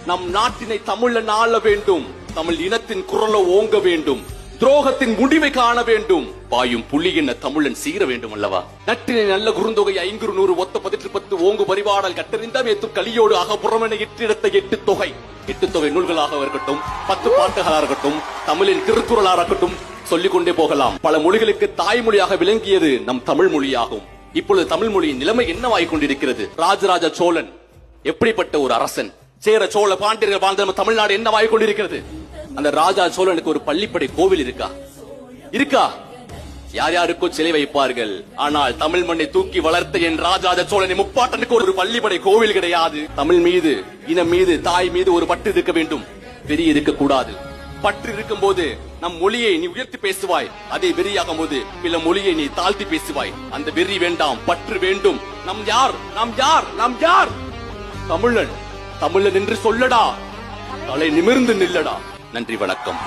நம் நாட்டினை தமிழன் ஆள வேண்டும். தமிழ் இனத்தின் குரலை ஓங்க வேண்டும். துரோகத்தின் முடிவை காண வேண்டும். பாயும் புலி என்ன தமிழன் சீர வேண்டும் அல்லவா? நட்டினை நல்ல குறுந்தொகை 500 ஒத்த 10 ஓங்கு பரிபாடல் கட்டறிந்த மேத்து கலியோடு அகப்புறமென இட்டிடத்த 8 தொகை 8 தொகை நூல்களாக இருக்கட்டும், 10 பாட்டுகளாக இருக்கட்டும், தமிழின் திருக்குறளாக இருக்கட்டும், சொல்லிக் கொண்டே போகலாம். பல மொழிகளுக்கு தாய்மொழியாக விளங்கியது நம் தமிழ் மொழியாகும். இப்பொழுது தமிழ் மொழியின் நிலைமை என்னவாய் கொண்டிருக்கிறது? ராஜராஜ சோழன் எப்படிப்பட்ட ஒரு அரசன், சேர சோழ பாண்டியர்கள் வாழ்ந்த நம்ம தமிழ்நாடு என்னவாய் கொண்டிருக்கிறது? அந்த ராஜா சோழனுக்கு ஒரு பள்ளிப்படை கோவில் இருக்கா? யார் யாருக்கோ சிலை வைப்பார்கள். ஆனால் தமிழ் மண்ணை தூக்கி வளர்த்த என் ராஜராஜ சோழனை முப்பாட்டனுக்கு ஒரு பள்ளிப்படை கோவில் கிடையாது. தமிழ் மீது, இனம் மீது, தாய் மீது ஒரு பற்று இருக்க வேண்டும், வெறி இருக்க கூடாது. பற்று இருக்கும் போது நம் மொழியை நீ உயர்த்தி பேசுவாய், அதே வெறியாகும் போது பிற மொழியை நீ தாழ்த்தி பேசுவாய். அந்த வெறி வேண்டாம், பற்று வேண்டும். நாம் யார்? தமிழன். தமிழன் என்று சொல்லடா, தலை நிமிர்ந்து நில்லடா. நன்றி, வணக்கம்.